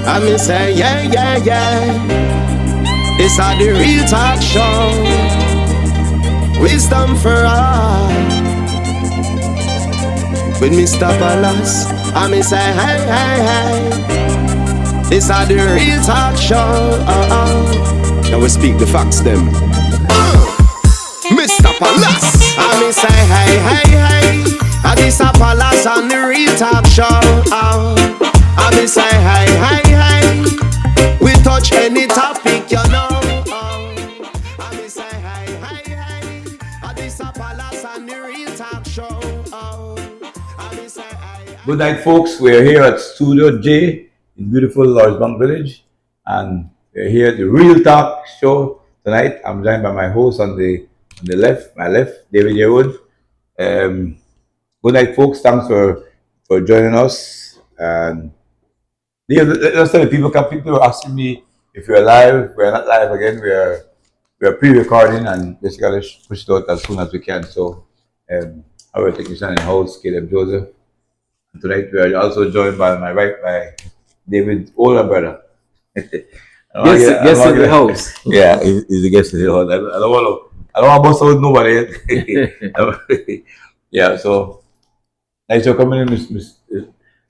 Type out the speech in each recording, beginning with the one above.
I me say, yeah, yeah, yeah. This are the real talk show. Wisdom for all. With Mr. Palace, I me say, hey, hey, hey. This are the real talk show. Now we speak the facts them. Mr. Palace, I me say, hey, hey, hey. This a Palace on the real talk show. I me say, hey, hey, hey. We touch any topic, you know. I me say, hey, hey, hey. This a Palace on the real talk show. I me say, hey, hey. Good night, folks. We're here at Studio J in beautiful Lordsbank Village, and we're here at the Real Talk Show tonight. I'm joined by my host on the left, my left, David Yearwood. Good night, folks. Thanks for joining us. And let's tell the people. People are asking me if we're live. We're not live again. We're pre-recording and basically push it out as soon as we can. So, our technician and host, Caleb Joseph. And tonight we are also joined by my right, by David older brother. Guest of the house. Yeah, he's the guest of the house. I don't want to bust out nobody. Yeah, so nice for coming in, Miss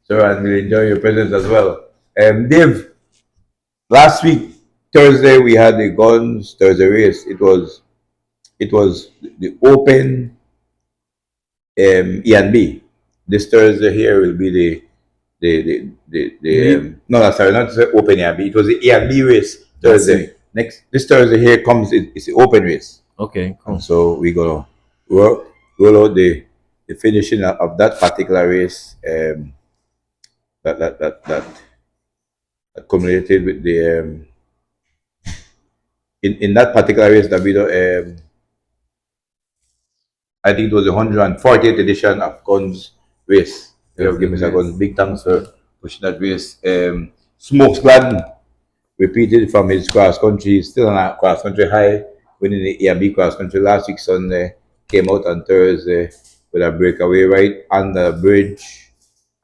Sir, and we enjoy your presence as well. Dave, last week Thursday we had the Guns Thursday race. It was the Open E&B. This Thursday here will be no, sorry, not the Open E&B. It was the E&B race Thursday. This Thursday here comes it's the Open race. Okay, cool. And so we're gonna roll out the finishing of that particular race. That accumulated with the in that particular race, Davido. I think it was the 148th edition of Guns race. Give me a second. Big thanks for pushing that race. Smokes Gladden repeated from his cross country, still on a cross country high, winning the E&B cross country last week Sunday. Came out on Thursday with a breakaway right under the bridge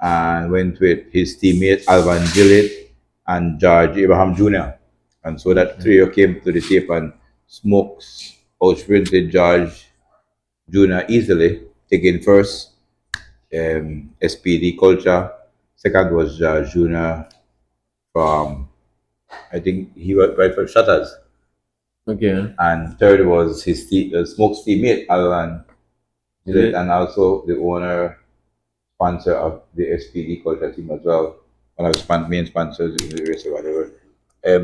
and went with his teammate Alvan Gillett and George Abraham Jr. And so that trio came to the tape and Smokes out-sprinted George Jr. easily, taking first. SPD Culture. Second was Junior from, I think he was right for Shutters. Okay. And third was his Smoke's teammate, Alan, and also the owner, sponsor of the SPD Culture team as well. One of the main sponsors in the race or whatever.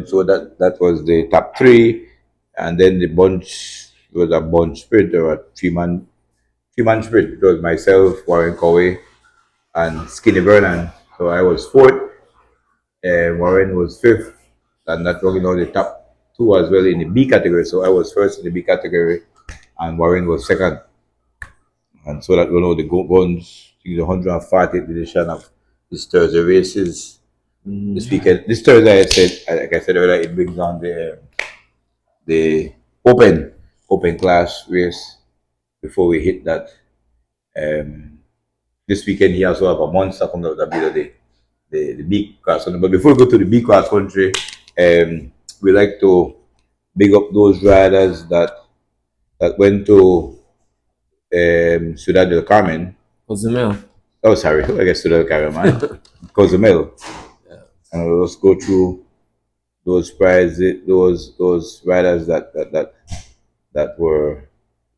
So that was the top three. And then the bunch was a bunch sprint, or a three-man sprint. It was myself, Warren Coway, and Skinny Vernon. So I was fourth, and Warren was fifth, and that was the top two as well in the B category. So I was first in the B category, and Warren was second. And so that the Guns, the 140th edition of this Thursday races this weekend. This Thursday, like I said earlier, it brings on the open class race before we hit that. This weekend he also have a monster coming out of the big cross country. But before we go to the big cross country, we like to big up those riders that went to Ciudad del Carmen. Cozumel. Oh, sorry, I guess Ciudad del Carmen, man. Cozumel. Yeah. And let's go through those prizes, those riders that were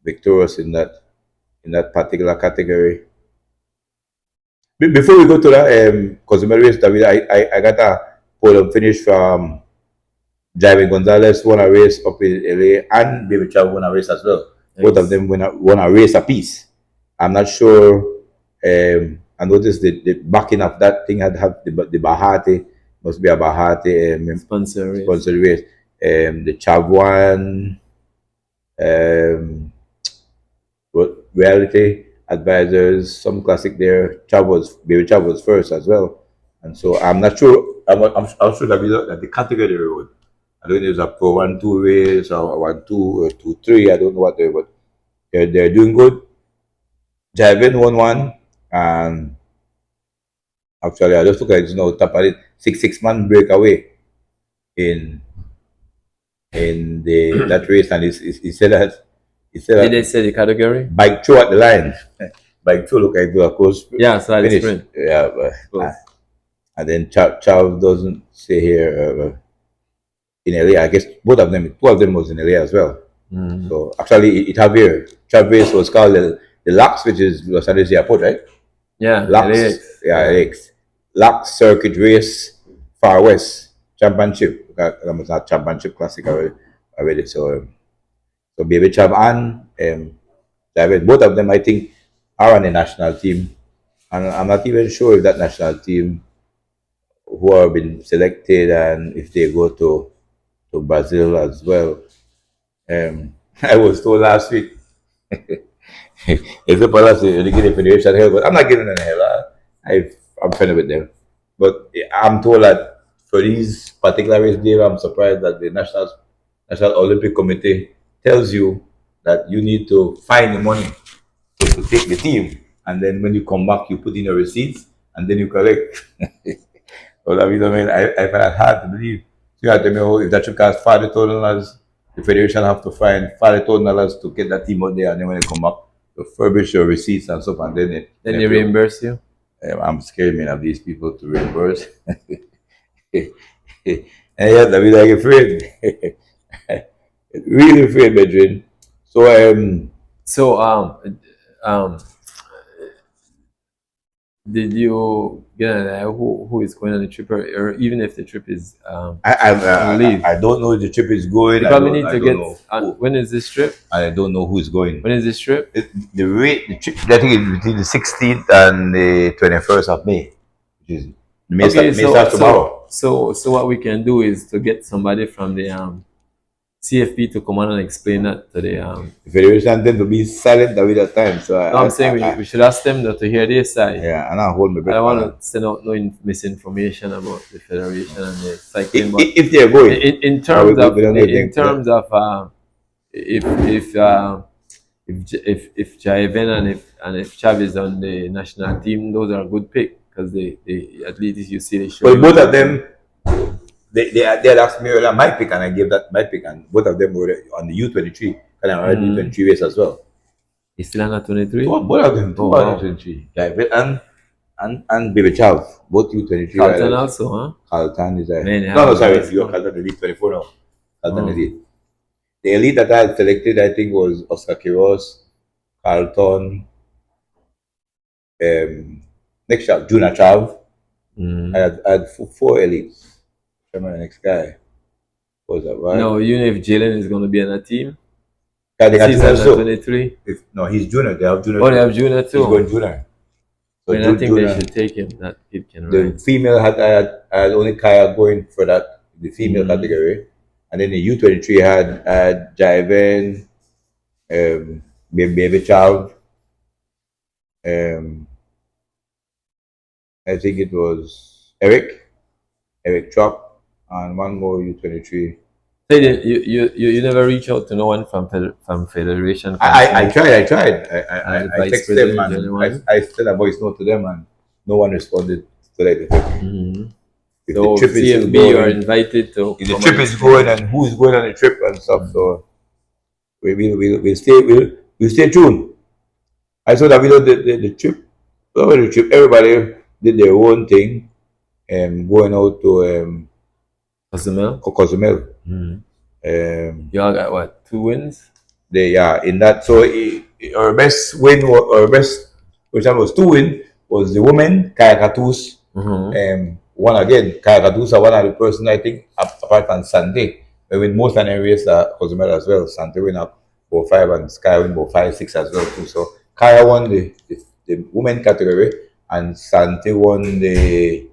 victorious in that particular category. Before we go to that Cozumel race, David, I got a podium finish from Jaime Gonzalez, won a race up in LA, and Baby Chav won a race as well. Nice. Both of them won a race apiece. I'm not sure. I noticed the backing of that thing had the Bahati, must be a Bahati sponsor race. The Chav one, Reality Advisors, some classic there. Baby Chav was first as well, and so I'm not sure. I'm sure that the category road. I don't know if it's a Pro 1-2 race or 1-2 or 2-3. I don't know what but they're doing good. Javin won one, and Actually, I just look at it, tap at it, 6-6 man breakaway in that race, and he said that Did they say the category? bike throw at the line. Bike throw look like of course. Yeah, so I finish. sprint. Yeah, but and then Charles doesn't say here in LA. I guess two of them was in LA as well. Mm-hmm. So actually, it have here. Travis was called the LAX, which is Los Angeles Airport, right? Yeah, LAX. Yeah, LAX. LAX Circuit Race Far West Championship. That was not Championship Classic already. So Baby Chav and David, both of them, I think, are on the national team. And I'm not even sure if that national team who have been selected and if they go to Brazil as well. I was told last week, if the policy they give the federation hell, but I'm not giving them hell. I'm friendly with them. But I'm told that for these particular race, Dave, I'm surprised that the National Olympic Committee tells you that you need to find the money to take the team. And then when you come back, you put in your receipts and then you collect. Well, I mean, I find it hard to believe. So you have to tell me, if that should cost $40,000, the federation have to find $40,000 to get that team out there, and then when they come back, to furbish your receipts and stuff, and then they reimburse you. I'm scared, man, of these people to reimburse. And yeah, I mean, like afraid, really afraid, Bedrin. So did you get an idea who is going on the trip, or even if the trip is I don't know if the trip is going. You probably need to get. When is this trip? I don't know who is going. When is this trip? The trip, I think it's between the 16th and the 21st of May, which is May starts tomorrow. So what we can do is to get somebody from the CFP to come on and explain that to the federation tend to be silent at that time. So I'm saying we should ask them to hear their side. Yeah, and I hold my breath. I don't want to send out no misinformation about the federation and the cycling. If they're going, in terms of if Jaiven and if Chavez on the national team, those are a good pick because they at least you see they show. Well, both of them. They had asked me earlier my pick, and I gave that my pick, and both of them were on the U23, and I'm already U23 race as well. He's still on the 23? Both of them, U23. Yeah, and Baby Chav, both U23. Carlton also, huh? Carlton is there. No, sorry, you're Carlton Elite 24 now. Carlton Elite. The elite that I had selected, I think, was Oscar Quiroz, Carlton, next Chav, Juna Chav. I had 4 elites. The next guy was that right? No, even if Jalen is going to be on a team, he's on 23. No, he's junior. They have junior. Oh, they have junior too. He's going junior. So I think they should take him. That kid can ride. The female I had only Kaya going for that the female category, and then the U23 had Jaiven, Baby Chav, I think it was Eric Chop. And one more U23. So you never reach out to no one from Federation? I tried. I texted them and I sent a voice note to them and no one responded to that. If so the trip CFB is going, are invited to. If the trip is going and who is going on the trip and stuff, so we'll stay tuned. I saw that the trip, over the trip, everybody did their own thing, going out to Cozumel. You all got what, 2 wins? In that. So our best win, which was 2 wins, was the women Kaya Katus. One again, Kaya Katus are one of the person I think apart from Sante. They win most of the areas Cozumel as well. Sante win up 4-5 and Sky win 5-6 as well too. So Kaya won the women category and Sante won the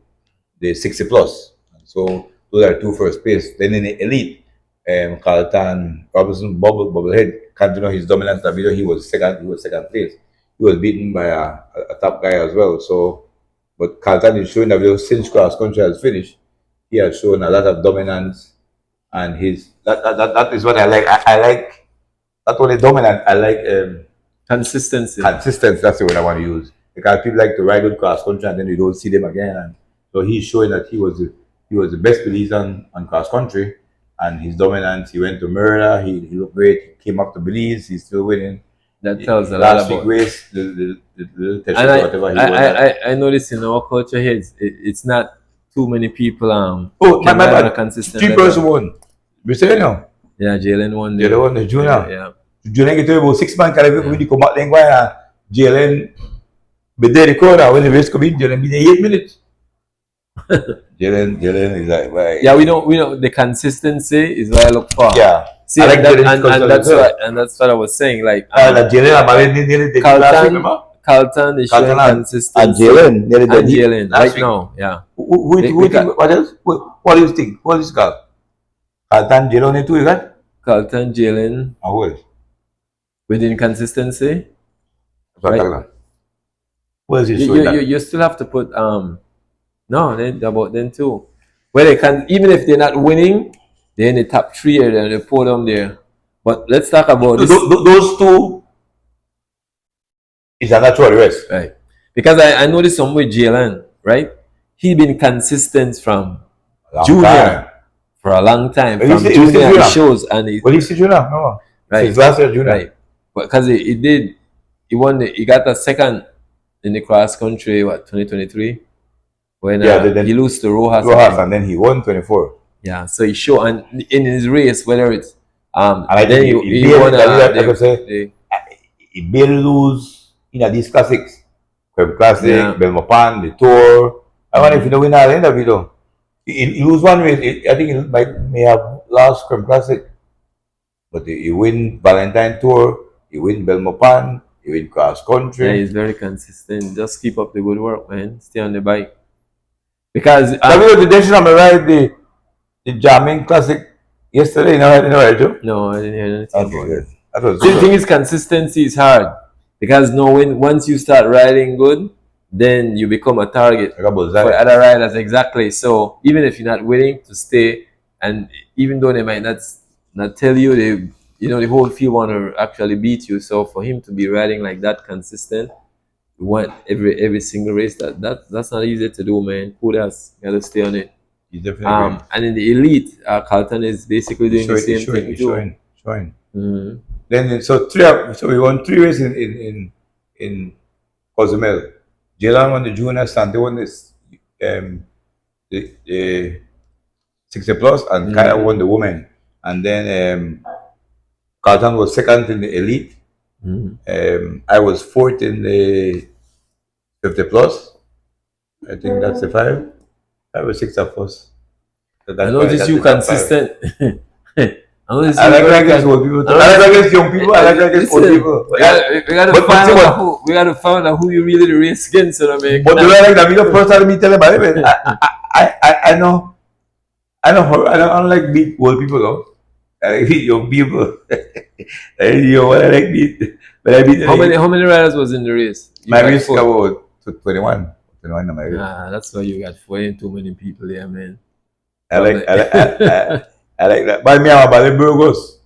60 plus. So those are 2 first place. Then in the elite, Carlton Robinson Bubblehead continued his dominance. That video he was second place. He was beaten by a top guy as well. So, but Carlton is showing that since cross country has finished, he has shown a lot of dominance, and that is what I like. I like not only dominant. I like consistency. Consistency. That's the word I want to use. because people like to ride with cross country and then you don't see them again. And so he's showing that he was the best Belize on cross country, and his dominance. He went to Merida. He looked great. He came up to Belize. He's still winning. That tells a lot Last week about. race, the And whatever he won. I notice in our culture here, it's not too many people Oh, my can ride on a bad. consistent Three level. person won. We say now. Yeah, Jalen won. The other one, the junior. Yeah. Junior get to about 6 months. Because when you come back, then Jalen, but there the corner when the race come in, Jalen be there 8 minutes. Jalen is like, right. Yeah, we know the consistency is what I look for. Yeah. See, I like and, that, Jalen's and, culture and that's as well. what and that's what I was saying. Like Like Jalen, I'm nearly the last week, remember? Carlton is showing Carlton and consistency. Jalen, nearly And the Jalen, last right week. now, yeah. Who They think, what else? What do you think? What is this called? Carlton, Jalen, only two, you got? Carlton, Jalen, Who else? within consistency. That's what I'm Right. talking about. What is he showing that? You still have to put no, then about them too. Where they can, even if they're not winning, they're in the top 3 and they put them there. But let's talk about this. Those two is a natural race. Right. Because I noticed some with Jalen, right? He been consistent from Long junior time. for a long time. Well, From he's junior junior. he shows and he Well, he's junior, remember? Right. Since last year, junior. right. Because he won he got a second in the cross country, 2023? When Yeah, then he lost to Rojas. Rojas, and then he won 24. Yeah, so he showed and in his race, whether it's I then think he he won like I say, he barely lose these classics. Creme Classic, Yeah. Belmopan, the Tour. I wonder if he don't win at the end of it though. He lose one race. I think he may have lost Creme Classic. But he win Valentine Tour, he win Belmopan, he win cross yeah, country. he's very consistent. Just keep up the good work, man. Stay on the bike. Because Have you got the decision on ride the Jamming Classic yesterday? You know, Joe? no, I didn't hear anything Okay, about it. good. That was See, the thing good. is, consistency is hard because once you start riding good, then you become a target Like about for that. other riders. Exactly. So even if you're not willing to stay, and even though they might not tell you, the whole field want to actually beat you. So for him to be riding like that consistent, want every single race, that's not easy to do, man. Kudos, gotta stay on it. He's definitely good. And in the elite, Carlton is basically doing the same thing He's too. showing. Mhm. Then so we won 3 races in Cozumel. Jalen won the junior, Sante won this the 60 plus, and Kaya won the women. And then Carlton was second in the elite. Mhm. I was fourth in the 50 plus. I think that's the 5. I was 6 of us. So I that's notice you the top 5. consistent. I notice I like very against old people. I like against young people. I like against old Listen, people. we gotta But find see what- out we gotta find out who you really the race against, so that make But do I like that? Because first time me tell them, I know I don't like beat old people though. I like beat young people. I like beat. But I beat how many riders was in the race? You my got race four. about 21. 21 on my race. That's why you got 4 too many people there, man. I like that. But me, I'm about the Burgos.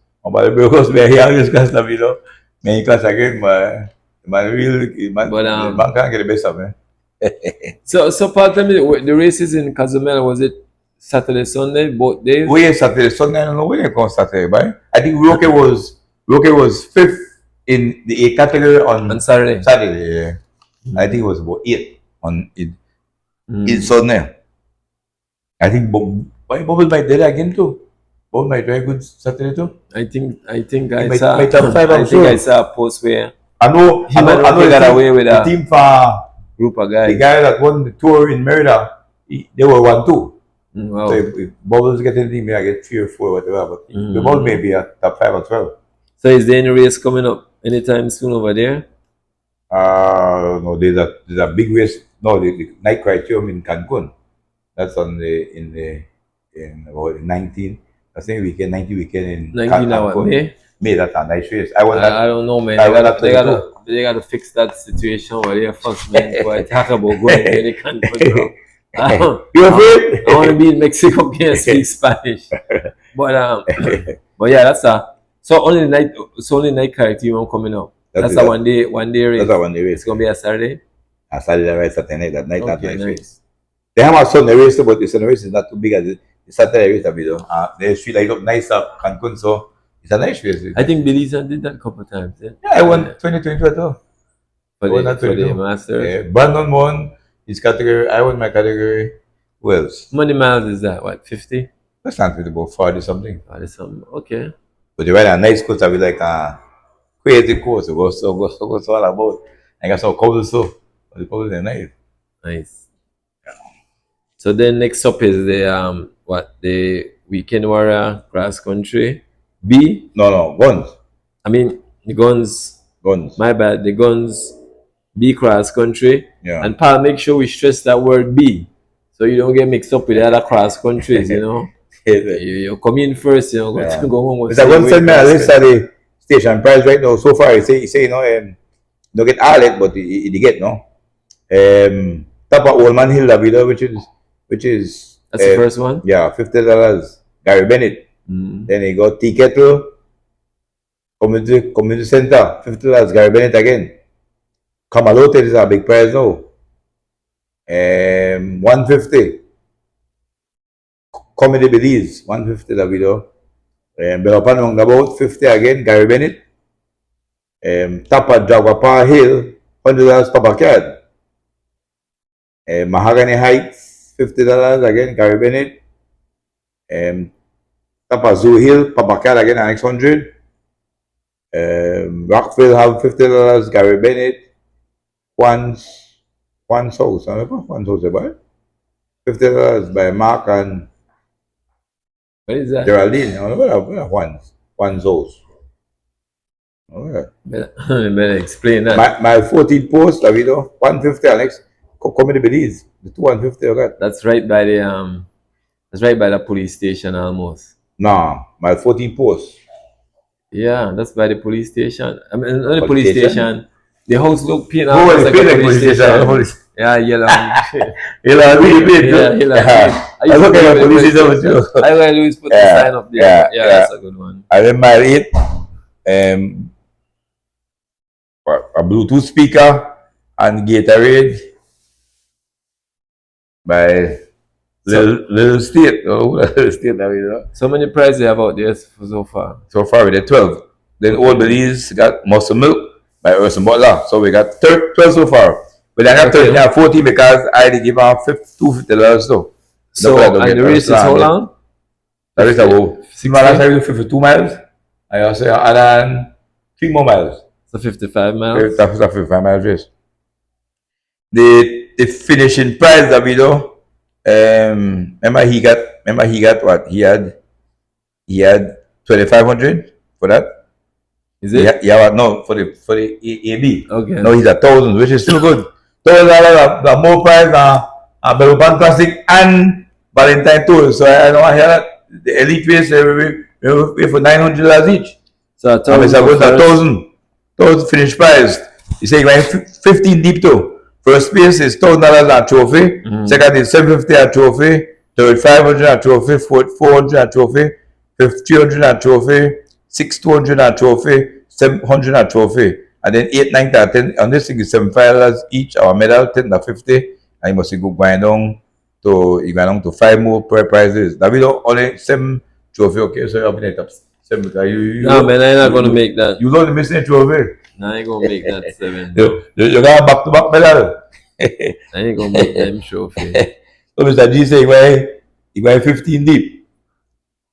Where he always class them, you know. Me class again, man, But, man can't get the best of me. So Paul, tell me the races in Cozumel, was it Saturday, Sunday, both days? We had Saturday, Sunday, I don't know when they come Saturday, but I think Roque was 5th in the A category on On Saturday. Saturday. Yeah. I think it was about 8 on it. Mm. It's Sunday. I think Bubble might do that again too. Bubble might try good Saturday too. I think I might- saw might top 5, I'm I think sure. I saw a post where I know. He might I know got the away with the a team for group of the guys. guy that won the tour in Merida. They were 1-2. Wow. So if Bubbles get anything, maybe I get 3 or 4, whatever. But the Mm. ball may be a top 5 as well. So is there any race coming up anytime soon over there? No, there's a big race. No, the night criterium in Cancun. That's on in about 19. I think weekend 19 weekend in 19 hour Cancun. May? May, that's a nice race. I want that. I don't know, man. I They went gotta, up they, to the gotta, they gotta fix that situation over there first, man. Before I talk about going to any country, bro. You afraid? I want to be in Mexico, can't speak Spanish. But yeah, only night criterium coming up. That's it. a one day race. That's a one day It's race. gonna be a Saturday. I started the race Saturday night. That night, that Okay, nice race. nice. They have a Sunday race too, but the Sunday race is not too big as the Saturday race. The street light up nice up Cancun, so it's a nice race. I think Billy Zan did that a couple times. Yeah, Yeah, I won 2022 too. for won the that 22. Masters. Yeah, Brandon won his category. I won my category. Who else? How many miles is that? What, 50? That's not really about 40 something. Or there's some, okay. But you ride a nice course, I be like a crazy course. It goes so all about. I got some cold so. But the cold is nice. Nice. So then next up is the Weekend Warrior Cross Country. B. No, guns. I mean the guns. Guns. My bad. The guns. B cross country. Yeah. And Paul, make sure we stress that word B, so you don't get mixed up with the other cross countries. You know, you come in first. You know, Yeah. go home. Mr. Gun send me a list of the station price right now. So far, he say you know, don't get all it, but he get no. Top of Old Man Hill, Davido, which is That's the first one. yeah, $50. Gary Bennett. Mm. Then he got Tea Kettle, Community Center, $50. Gary Bennett again. Kamalote is a big price now. $150. Comedy Belize, $150 Davido. Belopan about $50 again, Gary Bennett. Tapa Jagwapa Hill, $100 Papa Card. Mahogany Heights, $50 again, Gary Bennett. Tapa Zoo Hill, Papa Card again, Annex 100. Rockville have $50, Gary Bennett. Juan's House, I remember Juan's House, about $50 by Mark and What is that? Geraldine. I remember Juan's House. Okay. Better explain that. My 14 post, Davido, $150, Alex. Comedy Belize, the two $150 I got. That's right by the That's right by the police station almost. No, my 14 post. Yeah, that's by the police station. I mean, not the Police police station? station. The house look paint Oh, almost they like paint a like police police station. station. Yeah, yellow. Yeah. I look at the police station too. I always put the Yeah, sign up there. yeah, Yeah, yeah. that's a good one. I remember it. A Bluetooth speaker and Gatorade by Little State. Oh, Little State, Davido. So many prizes they have out there so far. So far we did 12. Then Old Belize got Muscle Milk by Urson Butler. So we got 12 so far. But I got 13, 14 because I did give out $250 though. So, and the race is how long? The race is about 6 miles, I did 52 miles. I also add on 3 more miles. So 55 miles. That's a 55 miles race. The finishing prize, Davido, remember he got what? He had 2,500 for that. Is it? Yeah, no, for the AB. Okay. No, he's 1,000, which is still good. $1,000, the more price Belopan Classic and Valentine Tour. So I know I hear that the elite race we pay for $900 each. So It's about 1,000 finish prize. He said he went 15 deep too. First place is $1,000 a trophy. Second is $750 a trophy. Third $500 a trophy. Fourth $400 a trophy. Fifth $300 a trophy. Sixth $200 a trophy. $700 a trophy. And then 8, 9, 10. And this thing is $75 each. Our medal 10 to 50. And you must go going down to 5 more prizes. Davido only 7 trophy. Okay, so you have it up 7. No, man, I'm not going to make that. You know the missing trophy. No, I ain't going to make that 7. You got back-to-back medal. I ain't going to make them trophy. So Mr. G say he went 15 deep.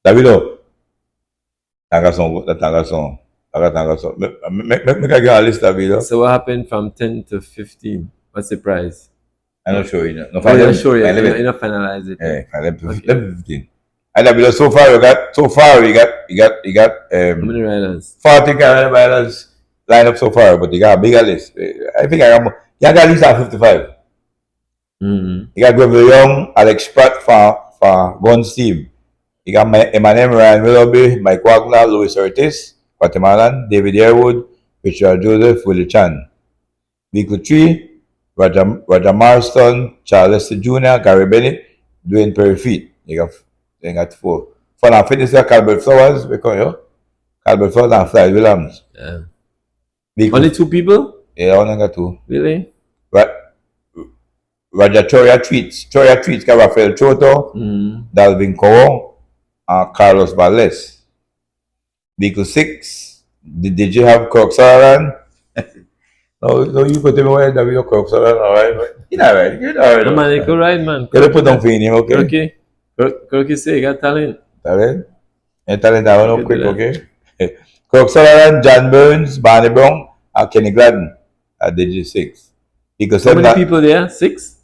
Davido. Tangason. Make a get a list, Davido. So what happened from 10 to 15? What's the prize? I'm not sure, you know. No, Oh, you're sure 11. you're not finalize it. Yeah, 11, Okay. 15. And Davido, so far you got How many riders? 40 Carolina riders lined up so far, but you got a bigger list. I think I got at least 55. Mm-hmm. You got Gregory Young, Alex Pratt for Guns team. You got Emmanuel Ryan Willoughby, Mike Wagner, Luis Ortiz, Guatemalan, David Airwood, Richard Joseph, Willie Chan. Vehicle 3, Roger Marston, Charles Jr., Gary Bennett, Dwayne Perry Feet. You got 4. For now, fitness, Calbert Flowers, Calbert Flowers and Fly Williams. Yeah. Vehicle, Only 2 people? yeah, I only got 2. Really? Right. Roger Choria Treats, Rafael Choto, Dalvin Coro, Carlos Valdez. Vehicle 6, did you have Kirk Sutherland? No, you put him away, David Kirk Sutherland, alright? You're alright. No, man, you could ride, man. You put down for him, okay? Kirky say you got talent. Talent? And talent, I want to quick, okay? Kirk Sutherland, John Burns, Barney Brown, and Kenny Gladden at Digi 6. How many people there? 6?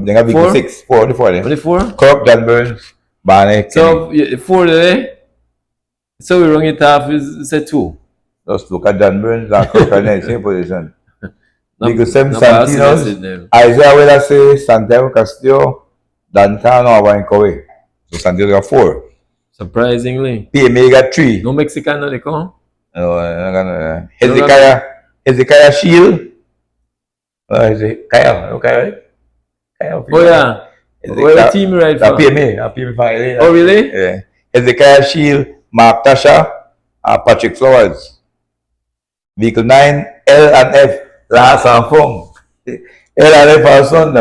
They have Vehicle 6, 4, only 4 there. Only 4? Kirk, John Burns, Barney, Kenny. So, 4 there? So we run it off, say 2. Just look at John Burns and Kirk in the same position. Vehicle 7, No, Santinos, Isaiah Wedase, Santiago Castillo, Dan Cano, and Kowe. So Santiago got 4. Surprisingly. PMA got 3. No Mexican, no, they come? No, Hezekiah Shield. Hezekiah, okay, right? Oh, yeah. Where the team right for? PMA finally. Oh, really? Yeah. Hezekiah Shield, Mark Tasha, Patrick Flowers. Vehicle 9, L and F, last and Fong. L and F are son,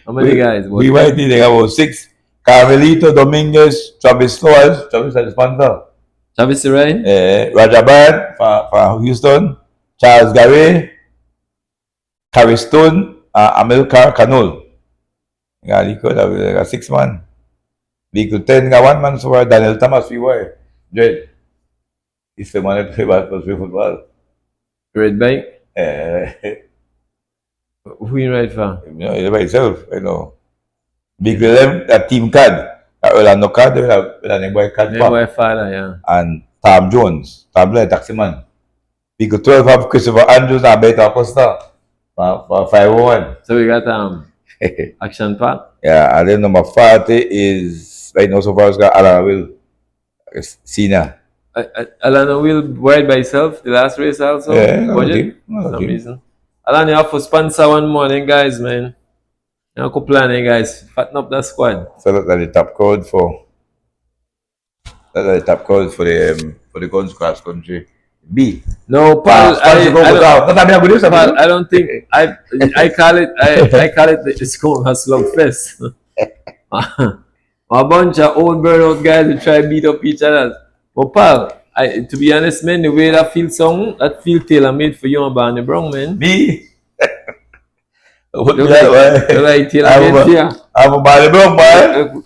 How many guys? We might need about 6. Carmelito Dominguez, Travis Flowers, Travis is the sponsor. Travis, right? Rajabad for Houston, Charles Gary, Carrie Stone, Amilcar Canol. Got 6 man. Vehicle 10 got 1 man so far. Daniel Thomas, why? Dread. He's the man that play football. Red bike? Who you ride for? You know, by himself, you know. Vehicle 11, a team card. Orlando card, a boy card. Boy father, yeah. And Tom Jones, Tom Blair, taxi man. Vehicle 12 have Christopher Andrews and Beto Acosta for 501. So we got Action Pack. Yeah, and then number 40 is right now so far it's got Alan Will Senior. Alan will ride by himself the last race also. Yeah, budget for some reason. Alan, you have to sponsor one morning, guys, man. You have to plan, guys. Fatten up that squad. So that's the top code for the guns cross country. B. No, Paul, I don't think I call it the Skooma Slugfest. A bunch of old burnout guys who try to beat up each other. But Paul, to be honest, man, the way that feel song, that feel tailor made for you and Barney Brown, man. B. Look like tailor made for you. I'm a Barney Brown, man.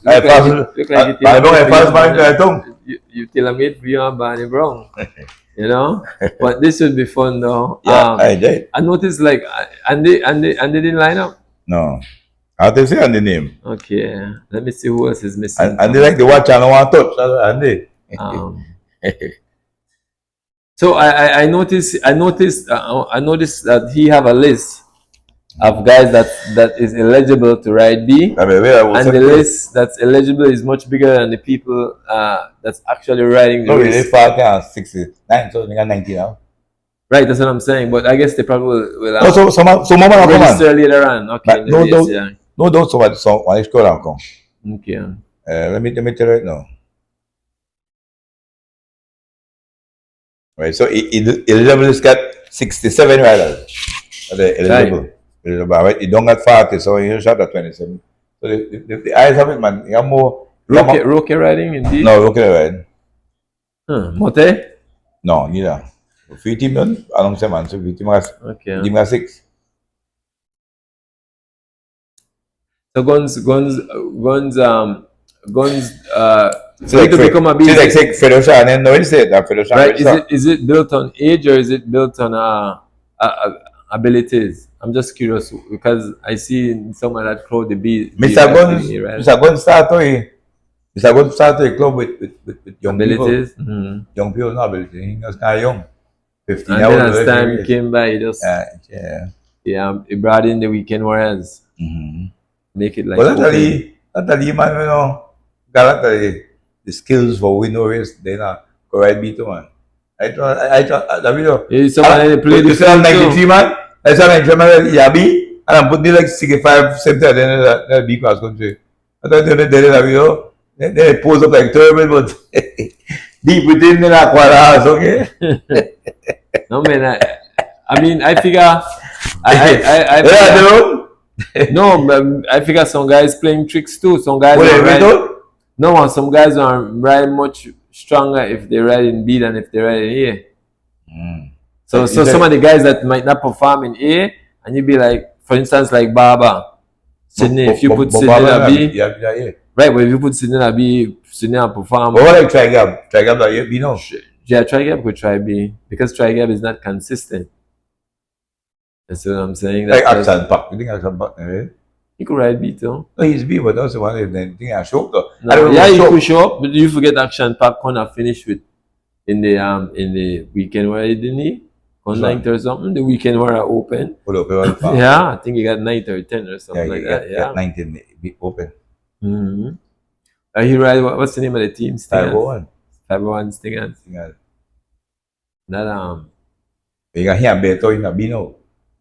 You tailor made for you and Barney Brown. You know, but this would be fun though. Yeah, I did. I noticed like Andy didn't line up. No, I didn't say Andy name. Okay, let me see who else is missing. Andy like the watch and I want to touch. Andy. So I noticed that he have a list of guys that is eligible to ride B, and the list that's eligible is much bigger than the people that's actually riding the race. Really far 69, so they got 90 now. Right, that's what I'm saying. But I guess they probably will register later on. Okay, no doubt. So when it's called come. Okay. Let me tell you right now. Right, so eligible is got 67 riders. Eligible. Right, you don't got 40, so you shot at 27. So the eyes of it, man. You have more. Roque riding indeed? No, Roque riding. Mote? No, neither. 3 team done alongside man. So 3 team has 6. So guns so to become a business. So like Federation and then no one said that Federation. Right, is it built on age or is it built on abilities? I'm just curious because I see in some of that crowd the Mr. Guns start a club with young abilities. People. Mm-hmm. Young people no ability. He was kind of young. 15 and then as time came by, he just he brought in the weekend warriors. Mm-hmm. Make it like but that's man, you know, got the skills for winning race, then go ride beat man. I video. Somebody play the 93 man. I saw 93 man Yabi, and I'm putting like 65 cents then the B class country. I thought they did a video. They pose up like terrible, but deep within the aquarius, okay? No man, I mean I figure No, but I figure some guys playing tricks too. Some guys What are they ride, don't? no, some guys are ride much stronger if they ride in B than if they ride in A. So You so said- some of the guys that might not perform in A, and you'd be like, for instance, like Baba, Sydney. If you put Sydney in a B, Yeah. right? But if you put Sydney in a B, Sydney will perform. But what like Try Gab? Try Gab that you know? Yeah, Trigab could try B because Trigab is not consistent. That's what I'm saying. Like That's Action Park. You think Action Park? he could ride B too. No, he's B, but also one of them thing I show up though. I No, don't know yeah, what he show. could show up, but you forget Action Park Connor finished with in the weekend where he didn't he? On Sorry. 9th or something. The weekend where I open. Hold up, one farm. Yeah, I think he got 9th or 10 or Yeah, something you like got, that. Yeah. 19 be open. Mm-hmm. He ride what's the name of the team? Stingers. 501. 501 Stingers. You That got him better in a B now.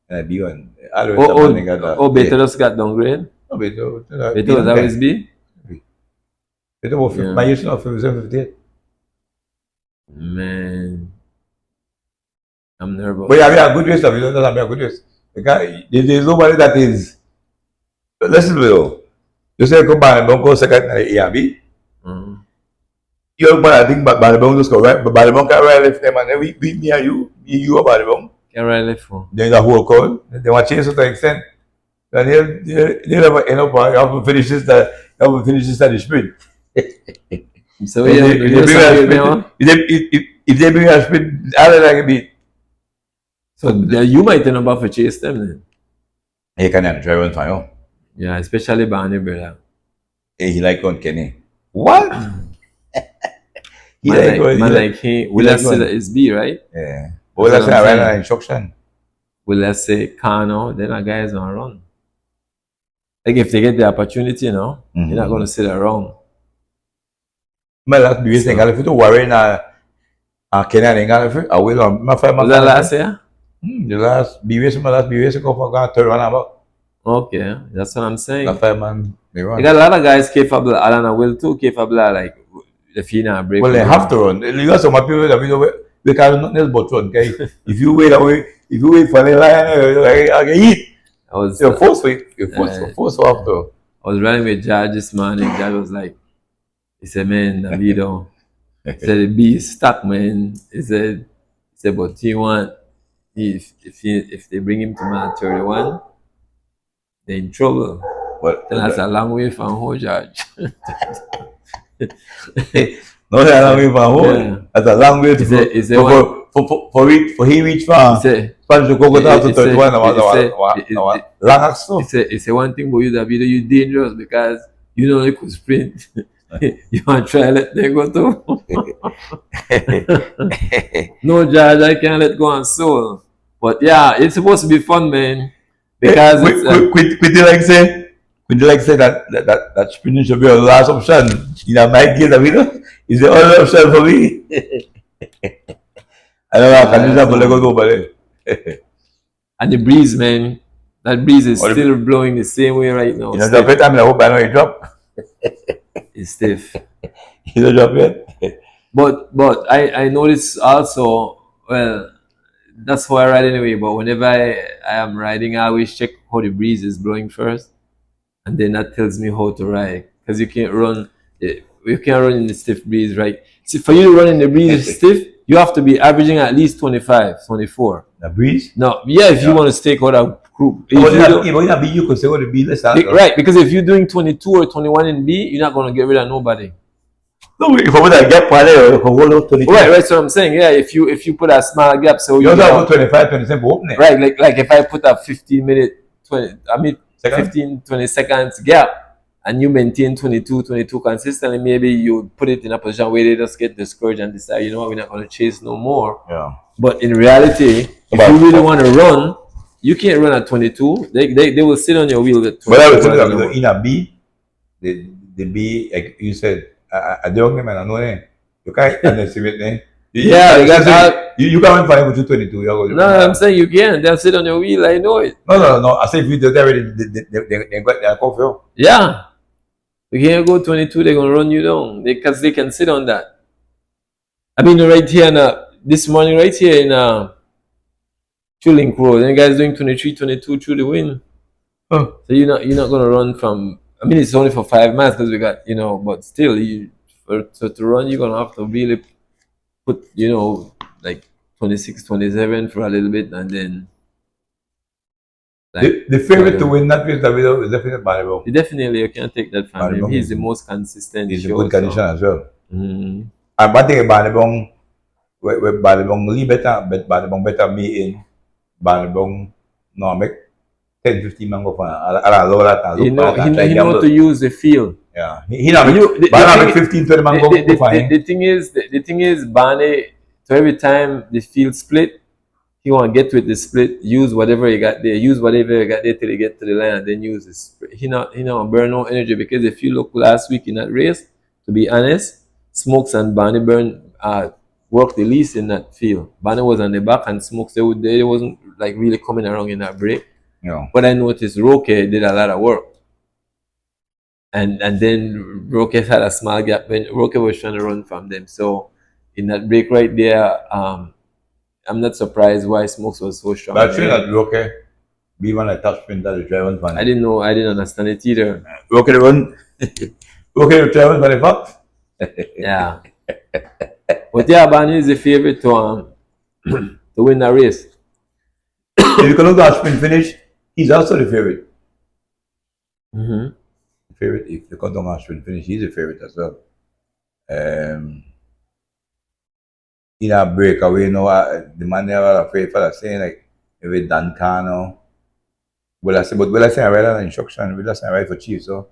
And a B1. Always oh the man got that. Beto just got downgrade. No, better. Beto was always B. Better was Yeah. my use now 57, 58. Man, I'm nervous. But yeah, we are good race, you don't have a good race. Because there's nobody that is. Listen, though. You say come back and go second A and B. Mm. You look back, I think Balibong just go right, but Balibong can ride left them and then we me and you are Balibong. Can ride left for. Then the whole call. They want to change to the extent. And they never end up, you have to finish this, at the sprint. So If yeah, they- if they bring a sprint, if they bring a sprint, I don't like a beat. so you might end up for chase them then. He can drive on fire. Yeah, especially Barney brother. He like on Kenny. What? He Man like like he will like I say one. that it's B, right? yeah. But That's that's what not I'm right saying. instruction. Will I say Kano, then a guy is gonna run. Like if they get the opportunity, Mhm. you're not gonna sit around. My last BS thing, if you do worry na Kenny and England, I will on my five Was that last year? The last BS go for third one about. Okay, that's what I'm saying. The 5 man they run. You got a lot of guys capable. Alana will too capable. Like the Fina break. Well, they have to run. You got some people that we can't nothing else but run. Okay, if you wait for the lion, I get eat. I was You're forced to have to. I was running with Judge this morning. Judge was like, he said, man, Davido, he said the B is stuck, man. He said, but T1, if they bring him to man 31, they're in trouble. But Then that's a long way from whole Judge. no, that's a long way from home. Yeah. That's a long way to He said for he reach far. He said, Sponge to go down to he said- 31. he said- Long so. it's a one thing about you, Davido, you're dangerous because you know you could sprint. You want to try let them go too? No, Judge, I can't let go on soul. But yeah, it's supposed to be fun, man. Because it's, Would you like say that spinning should be a last option? You know, my kid, is the only option for me. I don't know, I can use that for Lego go, but and the breeze, man. That breeze is Or the- still blowing the same way right now. you know, drop it. I mean, I hope I know you drop. It's stiff. You don't drop it. But I notice also, well, that's how I ride anyway, but whenever I am riding, I always check how the breeze is blowing first. And then that tells me how to ride. Because you can't run in the stiff breeze, right? See, for you to run in the breeze stiff, you have to be averaging at least 25, 24. The breeze? No, yeah, if you want to stake out a group. If But you don't- not be you could say what the be less than. right, because if you're doing 22 or 21 in B, you're not going to get rid of nobody. No, if I put a gap on there, you can hold out 22. Right, so I'm saying, yeah, if you put a small gap, so You you also know, have 25, 27 for opening. right, like if I put a 15 Second? 20 seconds gap, and you maintain 22 consistently, maybe you put it in a position where they just get discouraged and decide, you know what, we're not going to chase no more. Yeah. But in reality, if you really want to run, you can't run at 22. They will sit on your wheel at 22. But I will tell you that in a B, the B, like you said, I don't know, I know them. You can't underestimate them. Yeah, they got you can't find with 22. No, I'm saying you can. They'll sit on your wheel. I know it. No. I say if you do that already, they got their coffee. Yeah. You can't go 22, they're going to run you down. Because they can sit on that. I mean, right here, this morning, right here in Chilling Crow, the guys doing 23, 22 through the wind. So you're not gonna run from. I mean, it's only for 5 miles because we got but still, to run, you're gonna have to really put like 26, 27 for a little bit, and then like The favorite to win that race that we know is definitely Bannibong. definitely you can't take that from him. Bannibong He's is- the most consistent. He's in show, good condition as well. Mhm. And one thing about Bannibong, where Bannibong really better, but Bannibong better me in Bannibong no make 10, 15 man go for a low that He know to use the field. yeah. He not make You- the- Barney the make thing- 15, 20 man go for him. The thing is, Barney. So every time the field split, he want to get with the split, use whatever he got there, till he get to the line, and then use the split. He not burn no energy, because if you look last week in that race, to be honest, Smokes and Barney worked the least in that field. Barney was on the back, and Smokes they wasn't like really coming around in that break. No. But I noticed Roque did a lot of work. And then Roque had a small gap when Roque was trying to run from them. So in that break right there, I'm not surprised why Smokes was so strong. But actually that Roque be one of the top sprinter the driver fan. I didn't understand it either. Roque the run Roque the driver for the Fox. Yeah. But yeah, Barney is the favorite to win the race. If you can look at sprint finish, he's also the favorite. Mm-hmm. Favorite, if you count on sprint finish, he's a favorite as well. In a breakaway, the man never afraid for that saying like with Dan Cano. Well, I say I read an instruction, will I say I write for Chief, so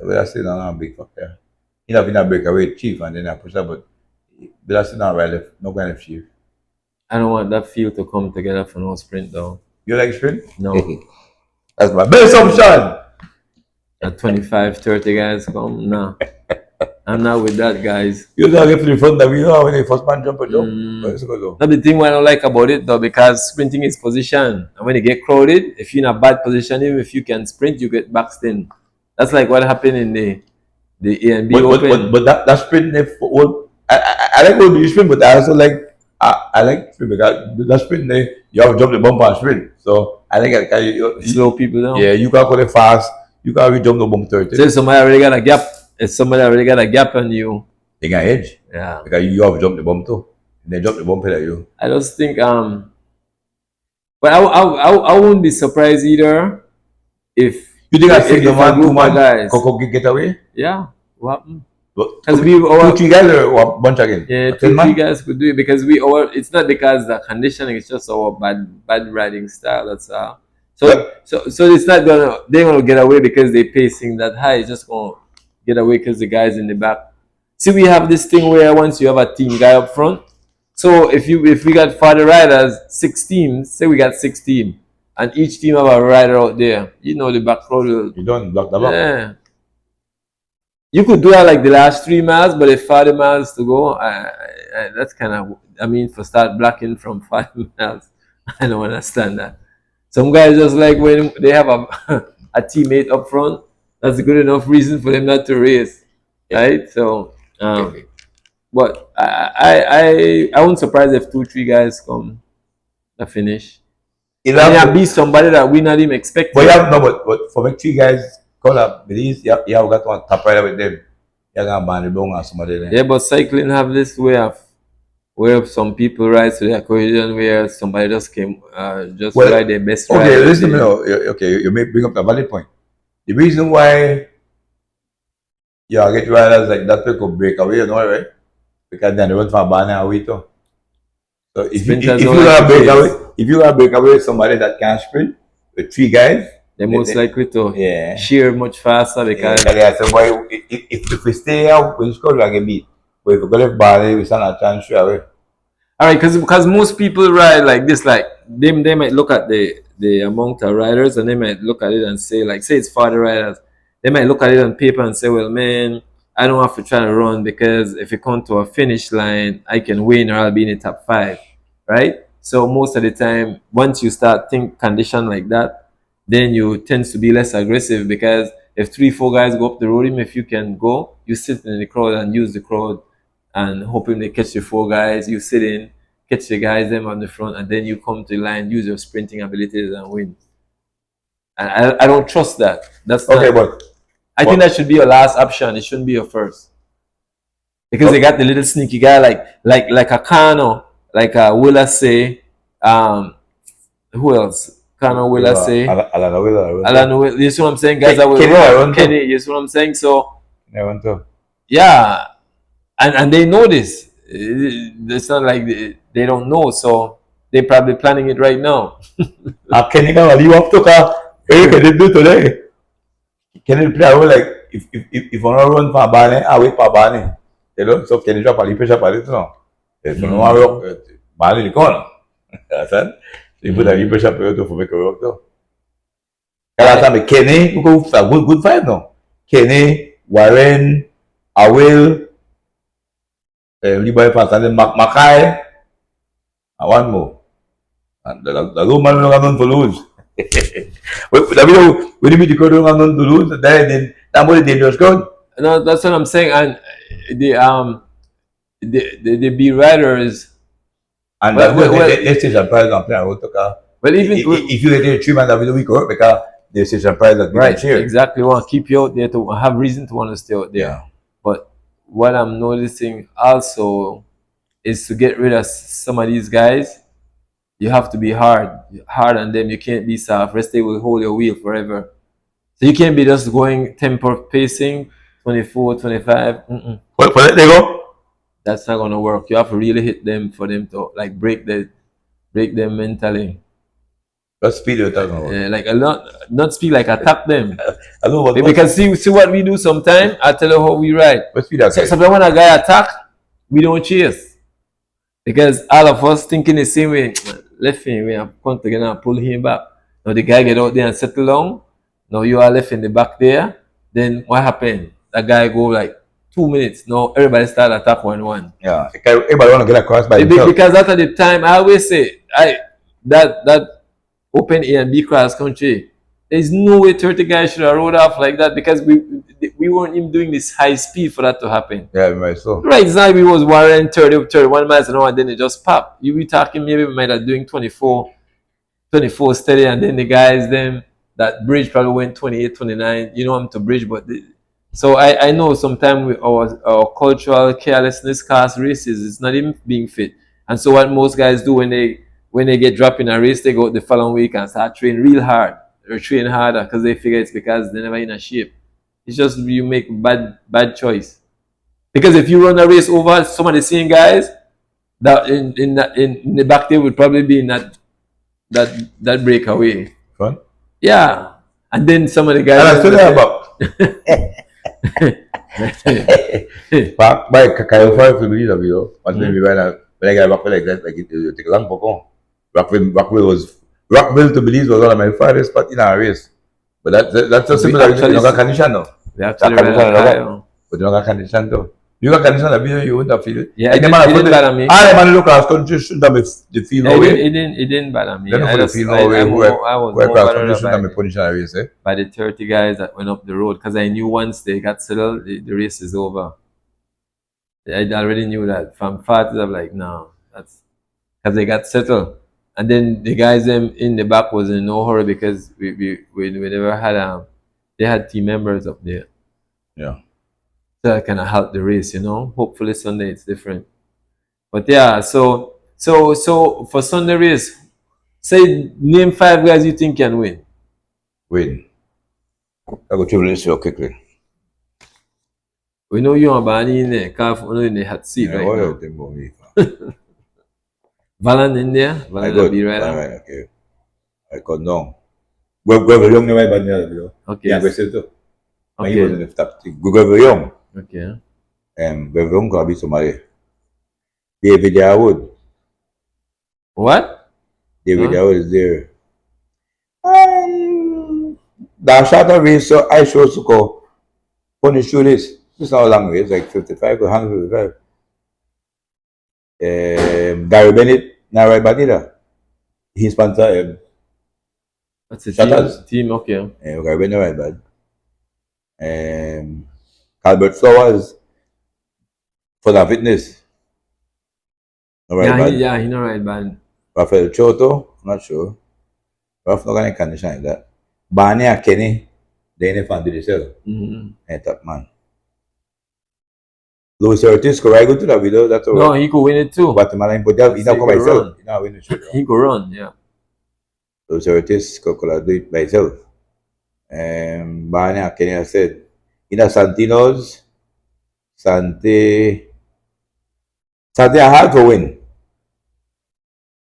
will I say no, I'm a big fuck there. You know, in a breakaway Chief, and then I push up, but will I say no, no kind of Chief. I don't want that field to come together for no sprint though. You like sprint? No. That's my best option. At 25, 30 guys come. No. I'm not with that, guys. You don't get to the front that we know when the first man jump. But it's good though. That's the thing what I don't like about it though, because sprinting is position. And when you get crowded, if you're in a bad position, even if you can sprint, you get backspin. That's like what happened in the A and B Open. But that sprint, I like how you sprint, but I also like I like sprint because that sprint you have to jump the bump and sprint. So I think Slow people down. yeah, you can go it fast. You can really jump the bump 30. So if somebody already got a gap, on you, They got edge yeah. because you have to jump the bump too. And then jump the bump like you. I just think but I wouldn't be surprised either if You think I if think the a man group who of guys. Coco get away? Yeah. What happened? But Because two, 3 guys or a bunch again? Yeah, 10 2-3 man? guys could do it because it's not because the conditioning, it's just our bad riding style. That's so it's not they're gonna get away because they're pacing that high. It's just gonna get away because the guys in the back. See, we have this thing where once you have a team guy up front, so if we got 40 riders, 6 teams, say we got 6 teams, and each team have a rider out there, the back row will. You don't block the block. Yeah. You could do that like the last 3 miles, but if 40 miles to go, that's kind of, for start blocking from 40 miles, I don't understand that. Some guys just like when they have a teammate up front, that's a good enough reason for them not to race, right? So, but I wouldn't surprise if 2-3 guys come to finish. And there be somebody that we not even expecting. But you have but for make 3 guys call up, believe you have got one top rider with them. You got Bannibong or somebody there. Yeah, but cycling have this way of some people ride to their cohesion where somebody just came ride their best ride. Okay, listen to me now. Okay, you may bring up a valid point. The reason why you get riders like that they could break away, right? Because then they run from Barney away too. So if you gotta break away somebody that can sprint with 3 guys, they're most likely to shear much faster because so boy, if we stay out, we score we get beat. But if we go left Barney, we stand a chance straight away. All right, because most people ride like this, like they might look at the amount of riders and they might look at it and say it's 40 riders. They might look at it on paper and say, well, man, I don't have to try to run because if it comes to a finish line, I can win or I'll be in the top 5, right? So most of the time, once you start think condition like that, then you tend to be less aggressive because if 3-4 guys go up the road, even if you can go, you sit in the crowd and use the crowd and hoping they catch the 4 guys. You sit in, catch the guys them on the front, and then you come to the line, use your sprinting abilities and win. And I don't trust that. That's not, Okay, but I think that should be your last option. It shouldn't be your first. Because they got the little sneaky guy like a Kano, like a Willa say, who else? Kano Willa say. Alana Willa. Alan Will, you see what I'm saying? Guys that will Kenny run. Iron too. Kenny, you see what I'm saying? So I want to. yeah. And they know this. It's not like they don't know, so they're probably planning it right now. Kenny ka wali up to ka. Eh, can do today? Can you play like if you run for bane, wait for bane. You know, so can you drop a lipe shop a little no? If you want to work, bane ni kon. Understand? So you put a lipe shop to for make a work though. Kaya sabi Kenny, go good five no. Kenny, Warren, Awil, Liboy Pasan, Mackay, and one more. And the Roman no ganon to lose. Sabi daw, when you meet the crowd no ganon to lose, then tamo the dangerous crowd. No, that's what I'm saying. And the B riders. And Well, the station price and play out to ka. Well, even If you get 3 months of the week work, because the station price that we right, can share. exactly. Want to keep you out there to have reason to want to stay out there. Yeah. But what I'm noticing also is to get rid of some of these guys, you have to be hard on them. You can't be soft. Rest they will hold your wheel forever. So you can't be just going tempo pacing, 24, 25. What they go? That's not gonna work. You have to really hit them for them to like break them mentally. What speed you're talking about? Like a lot, not speak like attack them. I know what Because see what we do sometimes. I tell you how we ride. what speed that So guy? sometimes when a guy attack, we don't chase. Because all of us thinking the same way, left him, we have come together and pull him back. Now the guy get out there and settle down. Now you are left in the back there. Then what happened? That guy go like 2 minutes. Now everybody start attack 1-1. Yeah. Everybody want to get across by themselves. Because at the time, I always say, that open A and B cross country, there's no way 30 guys should have rode off like that because we weren't even doing this high speed for that to happen. Yeah, right. So Right, now we was warring 31 miles an hour and then it just popped. You be talking maybe we might have doing 24 steady and then the guys, them, that bridge probably went 28, 29, you know, I'm to bridge, but so I know sometimes with our cultural carelessness cause races, it's not even being fit. And so what most guys do when they get dropped in a race, they go the following week and start training real hard or train harder because they figure it's because they're never in a shape. It's just you make bad choice. Because if you run a race over some of the same guys, that in the back there would probably be in that breakaway. fun. Yeah. And then some of the guys. And I still there about back by Kakayo for to believe of you. But maybe when I got Rockville like that, like it take long for Rockville to believe was one of my favorite spots in our race. But that's a similar condition no. They actually That condition, ran but you don't got condition too. You got condition that you wouldn't have feel it. Yeah, Like it the man didn't bother me. all the man look across country shouldn't have the feel no way. It didn't bother me. They don't I for the just- feel I- no way. I'm Who more- I was more across bothered country shouldn't have by- been punished in a race, eh? by the 30 guys that went up the road because I knew once they got settled, the race is over. I already knew that from far I'm like, no, that's because they got settled. And then the guys them in the back was in no hurry because we never had they had team members up there. Yeah. So that kind of helped the race, you know. Hopefully Sunday it's different. But yeah, so for Sunday race, say name 5 guys you think can win. Win. I go triple this real quickly. We know you and Barney in there, Calf in the hot seat Yeah, right what now. else them going Valon in there, I Valon got will be right all now. right, okay. I got down. Google Young never bad near you. Okay. Yeah, Wesel too. But he was in Okay. the top. Google Young. Okay. Google Young can be somebody. David Yarwood. What? David Huh? Yarwood is there. The shorter race, so I show to go. Punish through this. It's not a long way. It's like 55 or 155. Gary Bennett, now right back there. He sponsor That's the Shutters. team. Okay. Gary Bennett right bad. Calbert Flowers for the fitness. Not right bad. Yeah, he not right bad. Rafael Choto, I'm not sure. Raf not got any condition like that. Barney and Kenny, they ain't fan to themselves. Mm-hmm. And top man. Luis Ortiz could ride go to the video, that's all. No, he could win it too. Guatemala, but he's not come by himself. He's not winning straight. He could run, yeah. Luis Ortiz could do it by himself. Barney and Kenny, I said, in the Santinos, Santi are hard to win.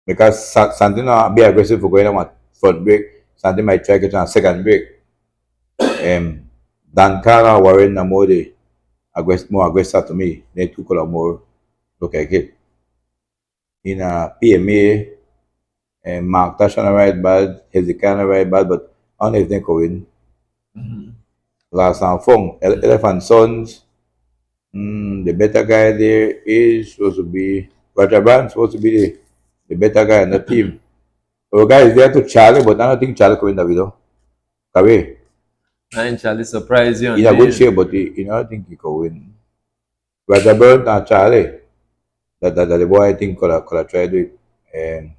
Because Santino be aggressive for going on front break. Santi might try to get on a second break. Dankara, Warren, Namode, more aggressive to me. They took a lot more look like it. In a PMA, Mark Tashan ride bad, Hezekiah ride bad, but I don't know if they can win. Mm-hmm. Last time, Fong, Elephant Sons, the better guy there is supposed to be Roger Brand, supposed to be the better guy on the team. So guy is there to Charlie, but I don't think Charlie can win the video. Kawe. And Charlie surprised you. He's a good shape, but I don't think he can win. Roger Brand and Charlie. That the boy I think could have tried to do it.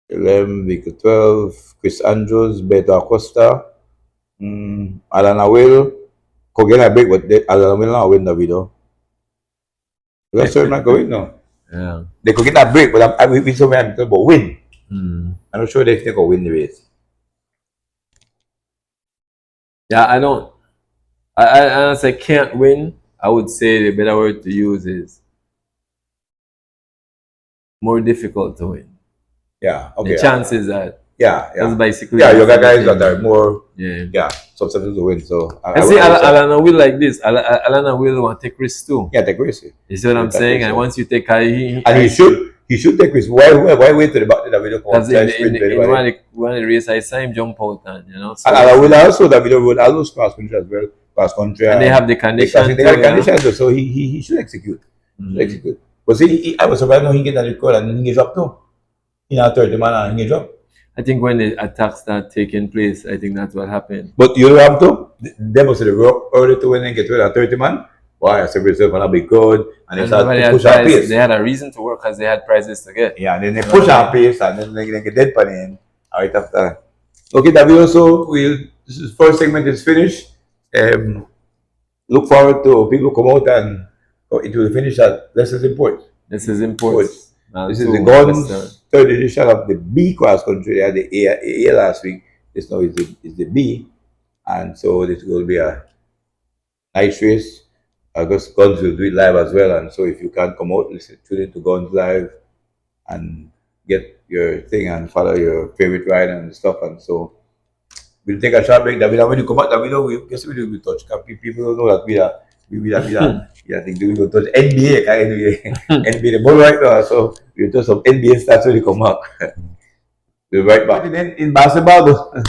11, week 12, Chris Andrews, Beto Acosta, Alana Will, could get a break, but Alana Will not win the video. That's sure not going no. Yeah. They could get a break, but we so many people about win. Mm. I'm not sure they can win the race. Yeah, I don't. I say can't win. I would say the better word to use is more difficult to win. Yeah, okay. The chances that Yeah. that's basically You got guys that are more yeah susceptible to win. So I see Alana will like this. Alana will want to take risks too. Yeah, take risk. You see what I'm saying? And once you take he should take risk. Why wait to the back of the video? Because in one of the race I saw him jump out and so, and I will also the video will allow cross country as well. Cross country. And they have the conditions. They have the conditions, so he should execute. Execute. But see, I was surprised when he get that record and he gave up too. He now 30 man and he gave up. I think when the attacks start taking place, I think that's what happened. But you know what to? They must have early to win and get rid of 30 man. Why? I said yourself gonna be good, and they start to push our pace. They had a reason to work because they had prizes to get. Yeah, and then they push our pace, and then they get dead pan in right after. Okay, David. Also, this is first segment is finished. Look forward to people come out and it will finish at Lessons Import. This is important. This is the Guns third edition of the B cross country. They had the A last week. This now is the B, and so this will be a nice race. I guess Guns will do it live as well, and so if you can't come out, tune in to Guns live and get your thing and follow your favorite ride and stuff. And so we'll take a short break. David, when you come out, David, we guess we will touch. People don't know that we think we will touch NBA. NBA the ball right now, so we'll touch some NBA stats when you come out. We'll be right back. In basketball.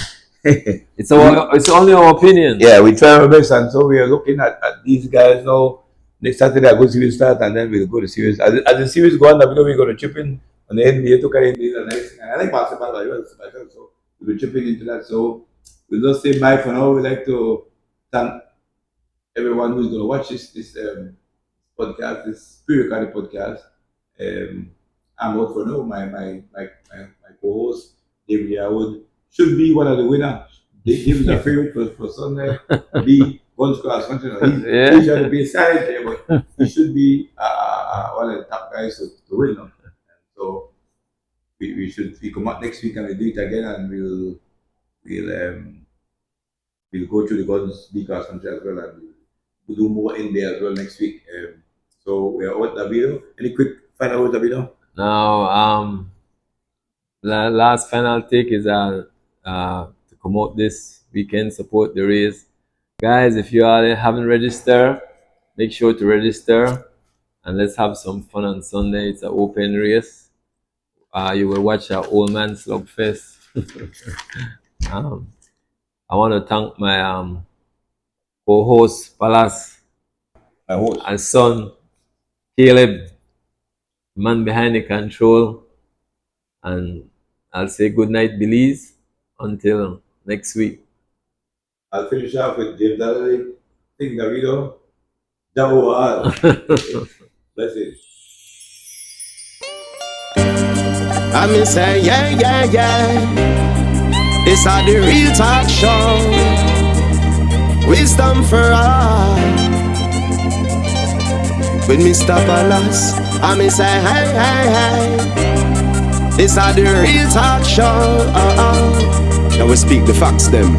It's only our opinion. Yeah, we try our best, and so we are looking at these guys now. Next Saturday, a good series start, and then we'll go to series. As the series go on, we're going to chip in on the NBA to carry the next. I like basketball as well, so we'll be chipping into that. So we'll just say bye for now. We'd like to thank everyone who's going to watch this podcast, this pre-recorded podcast. I'm out for now. My co-host David Yawood should be one of the winners. David is a favorite for Sunday. Be Guns cross country. He should be silent there, but he should be one of the top guys to win. So we come out next week and we do it again, and we'll go through the Guns B cross country as well, and we'll do more NBA as well next week. So we are out, Davido. Any quick final words, Davido? Now, the last final take is to come out this weekend, support the race. Guys, if you haven't registered, make sure to register and let's have some fun on Sunday. It's an open race. You will watch our old man slugfest. I want to thank my co-host Palace, and son Caleb, man behind the control, and I'll say good night, Belize, until next week. I'll finish off with James Donnelly, Think Davido, Jabo Al. That's it. I say, yeah. This are the real talk show. Wisdom for all. With Mr. Palace, I me say hey, hey, hey. This are the real talk show. Now we speak the facts them.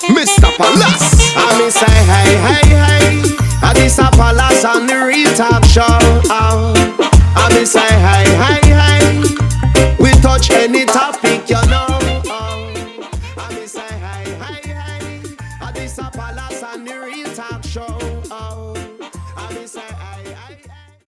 Mr. Palace, I me say hey, hey, hey. This a Palace on the real talk show.